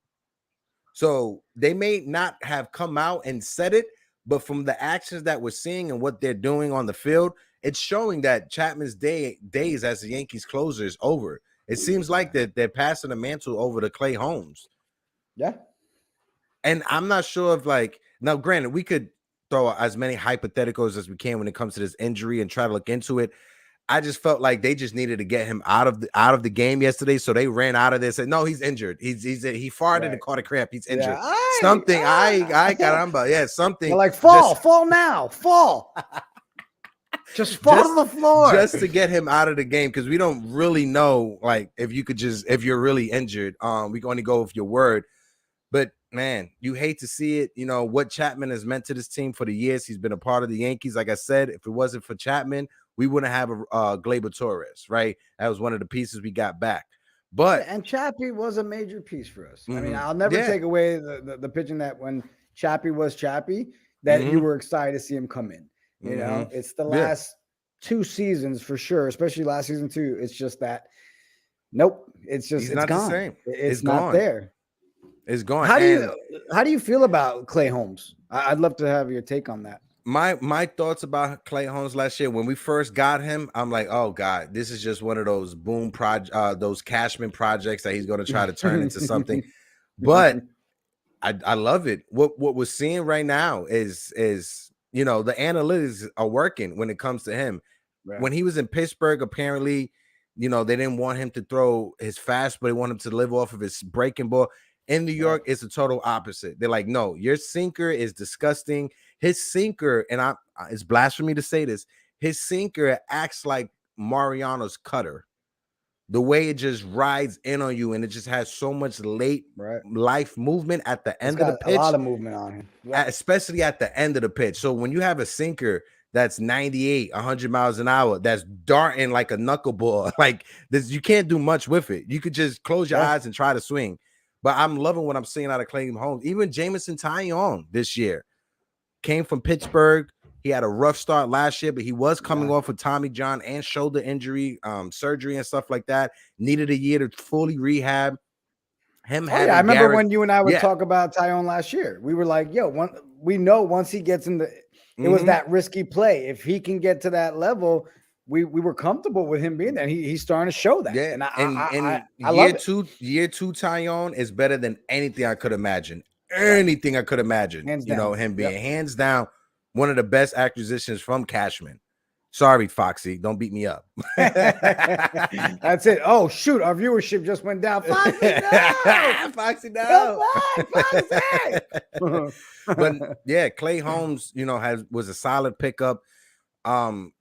So they may not have come out and said it, but from the actions that we're seeing and what they're doing on the field, it's showing that Chapman's days as the Yankees closer is over. It seems like that they're passing the mantle over to Clay Holmes. Yeah. And I'm not sure if, like, now granted, we could throw as many hypotheticals as we can when it comes to this injury and try to look into it. I just felt like they just needed to get him out of the game yesterday, so they ran out of this. And no, he's injured. He farted and caught a cramp. He's injured. Something. I caramba. Yeah, something. They're like, fall now, fall. Just fall to the floor. Just to get him out of the game, because we don't really know, like, if you're really injured. We can only go with your word. But man, you hate to see it. You know what Chapman has meant to this team for the years he's been a part of the Yankees. Like I said, if it wasn't for Chapman, we wouldn't have a Gleyber Torres, right? That was one of the pieces we got back. But and Chappie was a major piece for us. I mean, I'll never take away the pitching that when Chappie was Chappie, that you were excited to see him come in. You know, it's the last 2 seasons for sure, especially last season too. It's just that, nope, it's not gone. The same. It's not gone. There. It's gone. How do you feel about Clay Holmes? I'd love to have your take on that. My thoughts about Clay Holmes last year, when we first got him, I'm like, oh God, this is just one of those those Cashman projects that he's going to try to turn into something. But I love it. What we're seeing right now is the analytics are working when it comes to him. Right. When he was in Pittsburgh, apparently, they didn't want him to throw his fast, but they want him to live off of his breaking ball. In New York, it's the total opposite. They're like, no, your sinker is disgusting. His sinker, and it's blasphemy to say this, his sinker acts like Mariano's cutter. The way it just rides in on you, and it just has so much late life movement at the end of the pitch. A lot of movement on him. Yeah. Especially at the end of the pitch. So when you have a sinker that's 98, 100 miles an hour, that's darting like a knuckleball, like this, you can't do much with it. You could just close your eyes and try to swing. But I'm loving what I'm seeing out of Clay Holmes. Even Jameson Taillon this year came from Pittsburgh. He had a rough start last year, but he was coming off of Tommy John and shoulder injury, surgery and stuff like that. Needed a year to fully rehab. I remember when you and I would talk about Taillon last year. We were like, we know once he gets in it was that risky play. If he can get to that level, we were comfortable with him being there. He's starting to show that. Yeah, and I year love two, year 2 Taillon is better than anything I could imagine. Anything I could imagine. Hands down. Him being hands down one of the best acquisitions from Cashman. Sorry, Foxy, don't beat me up. That's it. Oh shoot, our viewership just went down. Foxy, no! Foxy, no! Foxy! But yeah, Clay Holmes, was a solid pickup.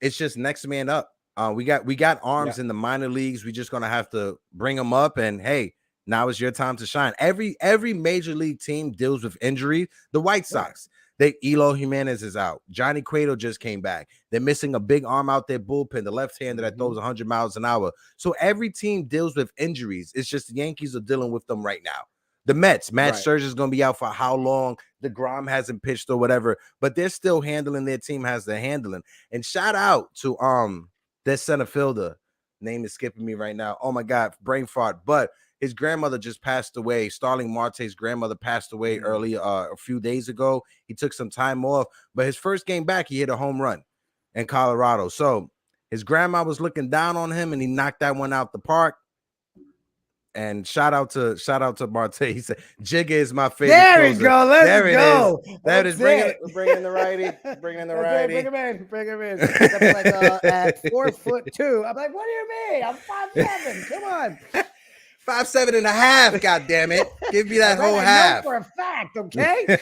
It's just next man up. We got arms Yeah. in the minor leagues. We're just gonna have to bring them up, and hey, now is your time to shine. Every major league team deals with injury. The White Right. Sox, Elo Jimenez is out. Johnny Cueto just came back. They're missing a big arm out their bullpen, the left-hander that throws 100 miles an hour. So every team deals with injuries. It's just the Yankees are dealing with them right now. The Mets, Matt Right. Scherzer's going to be out for how long? DeGrom hasn't pitched or whatever, but they're still handling their team has their handling. And shout out to their center fielder. Name is skipping me right now. Oh my God, brain fart. But his grandmother just passed away. Starling Marte's grandmother passed away early a few days ago. He took some time off, but his first game back, he hit a home run in Colorado. So his grandma was looking down on him, and he knocked that one out the park. And shout out to Marte. He said, "Jigga is my favorite." There closer. we go. Let's there go. It is. That is bringing in the righty. Bringing in the righty. Bring him in. Bring him in. Like, at 4'2". I'm like, what do you mean? I'm 5'7". Come on. 5'7.5". God damn it! Give me that Right, whole I know half. for a fact. Okay.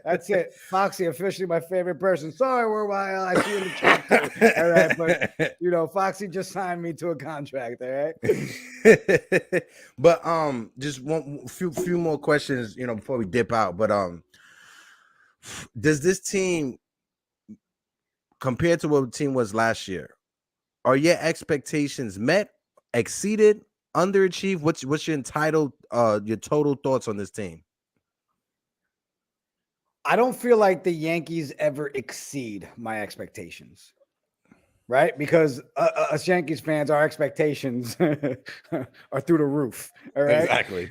That's it. Foxy, officially my favorite person. Sorry, we're while I see you in the chat too. All right, but Foxy just signed me to a contract. All right. But just one few more questions, before we dip out. But does this team, compared to what the team was last year, are your expectations met, exceeded, underachieved? What's your total thoughts on this team? I don't feel like the Yankees ever exceed my expectations, right? Because us Yankees fans, our expectations are through the roof. All right. Exactly.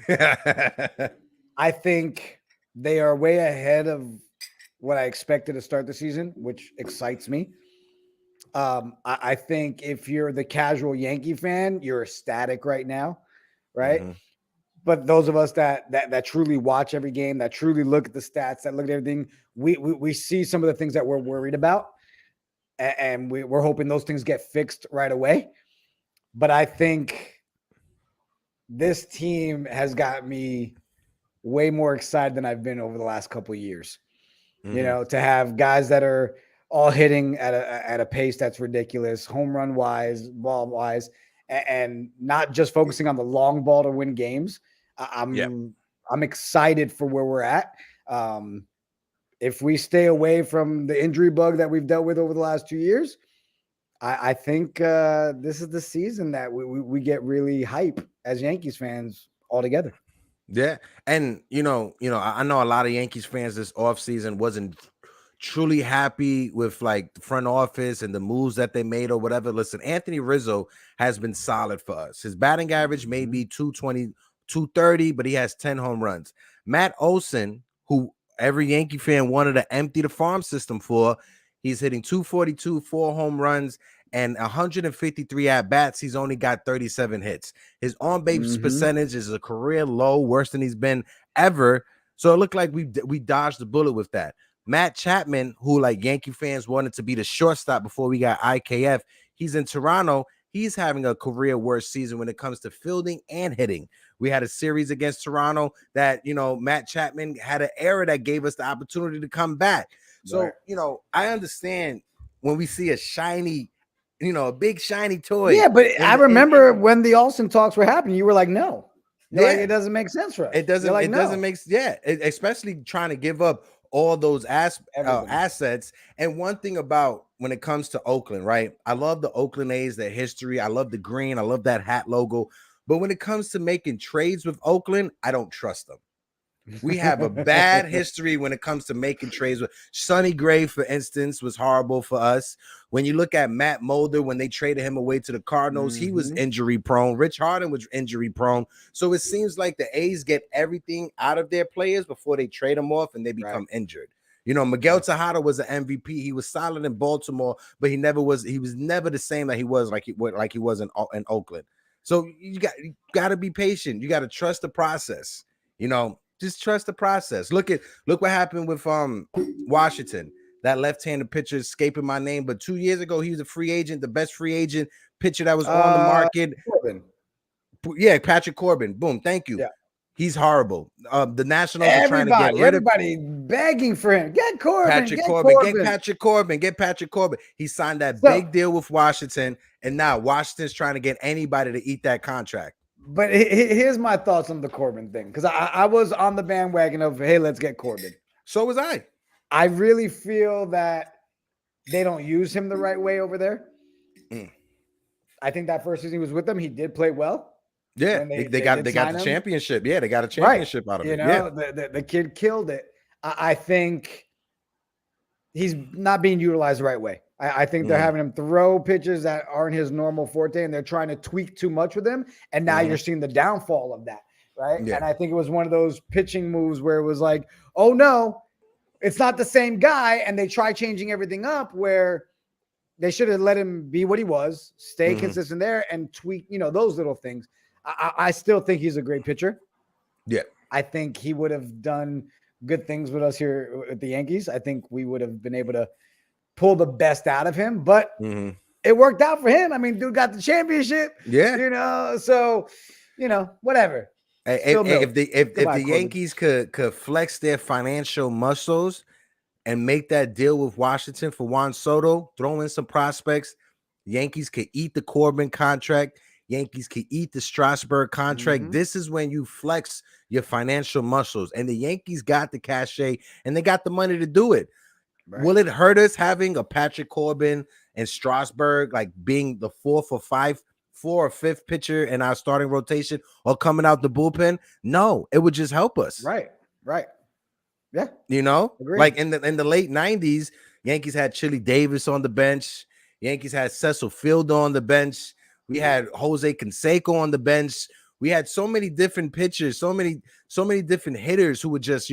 I think they are way ahead of what I expected to start the season, which excites me. I think if you're the casual Yankee fan, you're ecstatic right now, right? Mm-hmm. But those of us that truly watch every game, that truly look at the stats, that look at everything, we see some of the things that we're worried about, and we're hoping those things get fixed right away. But I think this team has got me way more excited than I've been over the last couple of years. Mm-hmm. To have guys that are all hitting at a pace that's ridiculous, home run wise, ball wise, and not just focusing on the long ball to win games. I'm excited for where we're at. If we stay away from the injury bug that we've dealt with over the last 2 years, I think this is the season that we get really hype as Yankees fans altogether. Yeah. And, I know a lot of Yankees fans this offseason wasn't truly happy with like the front office and the moves that they made or whatever. Listen, Anthony Rizzo has been solid for us. His batting average may be 220, 230, but he has 10 home runs. Matt Olson, who every Yankee fan wanted to empty the farm system for, he's hitting 242, 4 home runs, and 153 at bats. He's only got 37 hits. His on base percentage is a career low, worse than he's been ever. So it looked like we dodged the bullet with that. Matt Chapman, who like Yankee fans wanted to be the shortstop before we got IKF, he's in Toronto. He's having a career worst season when it comes to fielding and hitting. We had a series against Toronto that, Matt Chapman had an error that gave us the opportunity to come back. So, I understand when we see a shiny, a big shiny toy. Yeah, but I remember when the Olsen talks were happening, you were like, no. Like, it doesn't make sense for us. It doesn't. Like, it doesn't make. Yeah, especially trying to give up all those assets. And one thing about when it comes to Oakland, right? I love the Oakland A's, their history. I love the green. I love that hat logo. But when it comes to making trades with Oakland, I don't trust them. We have a bad history when it comes to making trades. With Sonny Gray, for instance, was horrible for us. When you look at Matt Mulder, when they traded him away to the Cardinals, he was injury prone. Rich Harden was injury prone. So it seems like the A's get everything out of their players before they trade them off and they become injured. Miguel Tejada was an MVP. He was solid in Baltimore, but he was never the same that he was like he was in Oakland. So you got to be patient. You got to trust the process. Just trust the process. Look what happened with Washington. That left-handed pitcher escaping my name, but 2 years ago he was a free agent, the best free agent pitcher that was on the market. Corbin. Yeah, Patrick Corbin. Boom, thank you. Yeah. He's horrible. The Nationals are trying to get rid of. Everybody begging for him. Get Corbin. Patrick Get Corbin, Corbin. get Patrick Corbin, get Patrick Corbin. He signed that So- big deal with Washington, and now Washington's trying to get anybody to eat that contract. But here's my thoughts on the Corbin thing, because I was on the bandwagon of, hey, let's get Corbin. So was I. I really feel that they don't use him the right way over there. I think that first season he was with them, he did play well. Yeah, when they got the sign him. championship. Yeah, they got a championship out of You it. know, Yeah, the kid killed it. I think he's not being utilized the right way. I think they're having him throw pitches that aren't his normal forte, and they're trying to tweak too much with him. And now you're seeing the downfall of that, right? Yeah. And I think it was one of those pitching moves where it was like, oh no, it's not the same guy. And they try changing everything up where they should have let him be what he was, stay consistent there, and tweak, those little things. I still think he's a great pitcher. Yeah. I think he would have done good things with us here at the Yankees. I think we would have been able to pull the best out of him, but it worked out for him. I mean, dude got the championship. Yeah. So, whatever. If the Yankees could flex their financial muscles and make that deal with Washington for Juan Soto, throw in some prospects, Yankees could eat the Corbin contract. Yankees could eat the Strasburg contract. This is when you flex your financial muscles, and the Yankees got the cachet and they got the money to do it. Right. Will it hurt us having a Patrick Corbin and Strasburg like being the fourth or fifth pitcher in our starting rotation or coming out the bullpen? No, it would just help us. Right. Yeah. Agreed. Like in the late 90s, Yankees had Chili Davis on the bench. Yankees had Cecil Fielder on the bench. We had Jose Canseco on the bench. We had so many different pitchers, so many different hitters who would just,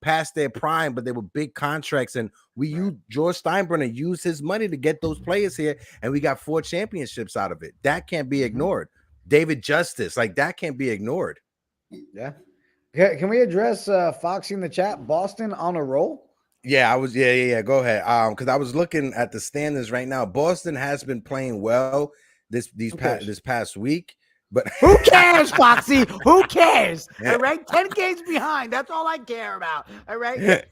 past their prime, but they were big contracts. And we used George Steinbrenner used his money to get those players here, and we got 4 championships out of it. That can't be ignored. David Justice, like that can't be ignored. Yeah. Can we address Foxy in the chat? Boston on a roll? Yeah, I was. Yeah. Go ahead. Because I was looking at the standings right now. Boston has been playing well this past week. But who cares, Foxy? Who cares? All right, 10 games behind. That's all I care about. All right.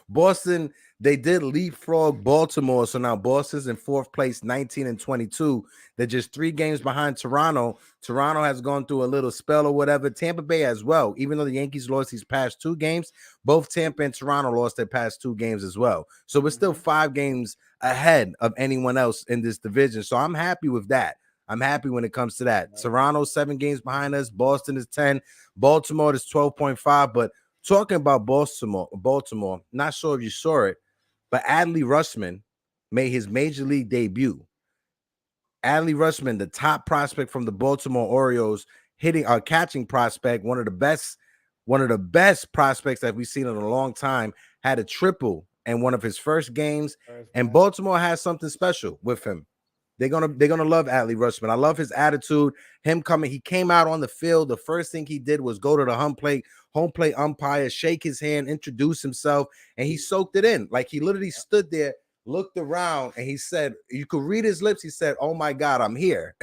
Boston, they did leapfrog Baltimore, so now Boston's in 4th place, 19-22. They're just 3 games behind Toronto. Toronto has gone through a little spell or whatever. Tampa Bay as well. Even though the Yankees lost these past 2 games, both Tampa and Toronto lost their past 2 games as well. So we're still 5 games ahead of anyone else in this division. So I'm happy with that. I'm happy when it comes to that. Right. Toronto 7 games behind us. Boston is 10. Baltimore is 12.5. But talking about Baltimore, not sure if you saw it, but Adley Rutschman made his major league debut. Adley Rutschman, the top prospect from the Baltimore Orioles, catching prospect, one of the best prospects that we've seen in a long time, had a triple in one of his first games. And Baltimore has something special with him. They're gonna love Adley Rutschman. I love his attitude. He came out on the field. The first thing he did was go to the home plate umpire, shake his hand, introduce himself, and he soaked it in. Like he literally stood there, looked around, and he said, you could read his lips. He said, "Oh my God, I'm here."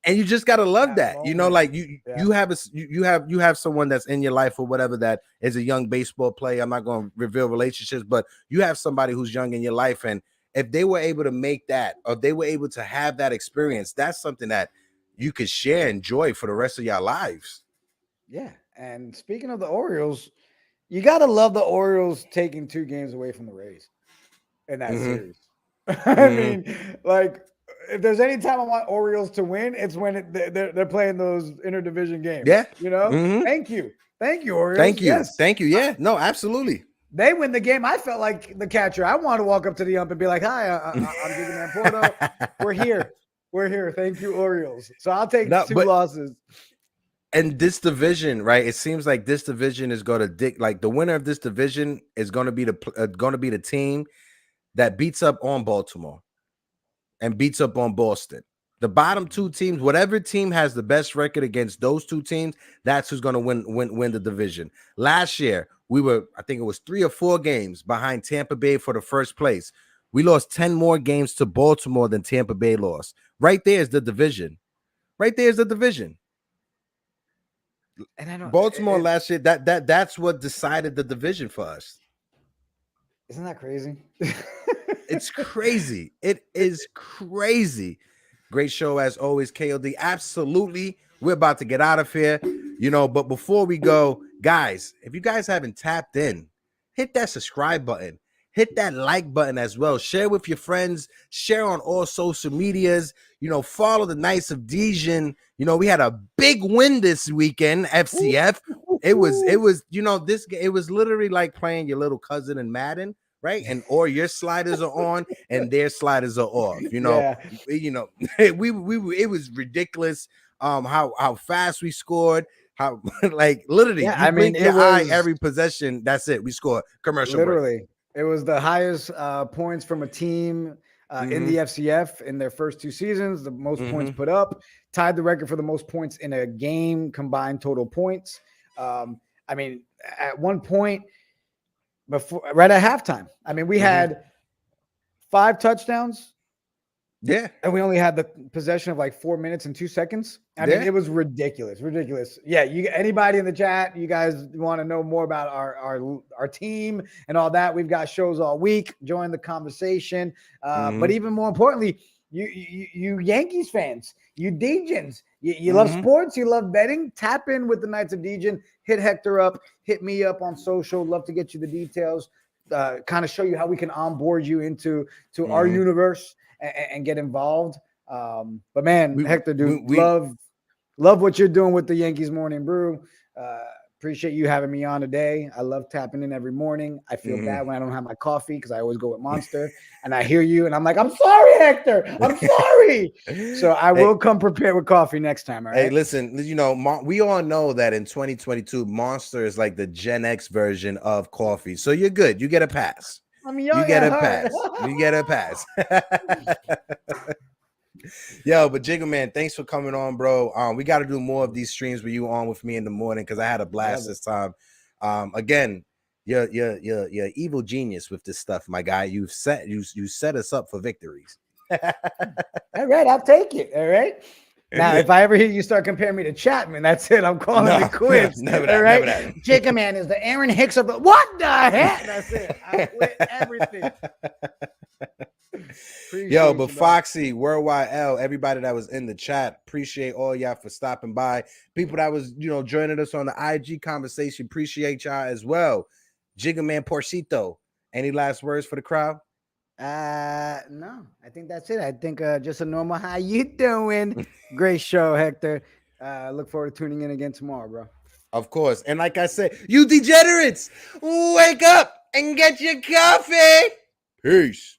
And you just gotta love that. Like you have someone that's in your life or whatever that is a young baseball player. I'm not going to reveal relationships, but you have somebody who's young in your life, and if they were able to make that, or they were able to have that experience, that's something that you could share and enjoy for the rest of your lives. Yeah. And speaking of the Orioles, you got to love the Orioles taking 2 games away from the Rays in that series. I mean, like, if there's any time I want Orioles to win, it's when they're playing those interdivision games. Yeah. Thank you, Orioles. Thank you. Yes. Thank you. Yeah. No, absolutely. They win the game. I felt like the catcher. I want to walk up to the ump and be like, "Hi, I'm Diggy Manporto. We're here. Thank you, Orioles." So I'll take 2 losses. And this division, right? It seems like this division is going to like the winner of this division is going to be the team that beats up on Baltimore and beats up on Boston. The bottom 2 teams, whatever team has the best record against those 2 teams, that's who's going to win the division. Last year, I think it was 3 or 4 games behind Tampa Bay for the first place. We lost 10 more games to Baltimore than Tampa Bay lost. Right there is the division. And I don't. Baltimore last year, that's what decided the division for us. Isn't that crazy? It's crazy. It is crazy. Great show as always, KOD. Absolutely. We're about to get out of here, but before we go, guys, if you guys haven't tapped in, hit that subscribe button. Hit that like button as well. Share with your friends. Share on all social medias. Follow the Knights of Dijon. We had a big win this weekend, FCF. It was it was literally like playing your little cousin in Madden, right? And or your sliders are on and their sliders are off. Yeah. It was ridiculous. How fast we scored. How like literally Yeah, you I mean, blink it your eye was every possession. That's it. We score. Commercial break. literally, it was the highest points from a team in the FCF in their first 2 seasons. The most points put up, tied the record for the most points in a game combined total points. I mean, at one point right at halftime, I mean, we had 5 touchdowns. Yeah. And we only had the possession of like 4 minutes and 2 seconds. I mean, it was ridiculous. Yeah. Anybody in the chat, you guys want to know more about our team and all that? We've got shows all week. Join the conversation. But even more importantly, you Yankees fans, you Dijons, you love sports, you love betting. Tap in with the Knights of Dijon. Hit Hector up. Hit me up on social. Love to get you the details. Kind of show you how we can onboard you into our universe. And get involved. But man, Hector, dude, love what you're doing with the Yankees Morning Brew. Appreciate you having me on today. I love tapping in every morning. I feel bad when I don't have my coffee because I always go with Monster. And I hear you and I'm like, I'm sorry, Hector. I'm sorry. So I will come prepared with coffee next time. All right. Hey, listen, we all know that in 2022, Monster is like the Gen X version of coffee. So you're good. You get a pass. You get a pass. You get a pass. Yo, but Jigga Man, thanks for coming on, bro. We got to do more of these streams with you on with me in the morning because I had a blast this time. Again, you're evil genius with this stuff, my guy. You set us up for victories. All right, I'll take it. All right. Now, if I ever hear you start comparing me to Chapman, that's it. I'm calling it quits. Never all right. Jigga Man is the Aaron Hicks of the what the heck? That's it. I quit everything. Yo, but Foxy, Worldwide L, everybody that was in the chat, appreciate all y'all for stopping by. People that was, joining us on the IG conversation, appreciate y'all as well. Jigga Man Porcito, any last words for the crowd? No, I think that's it. I think just a normal how you doing? Great show, Hector. Look forward to tuning in again tomorrow, bro. Of course. And like I said, you degenerates, wake up and get your coffee. Peace.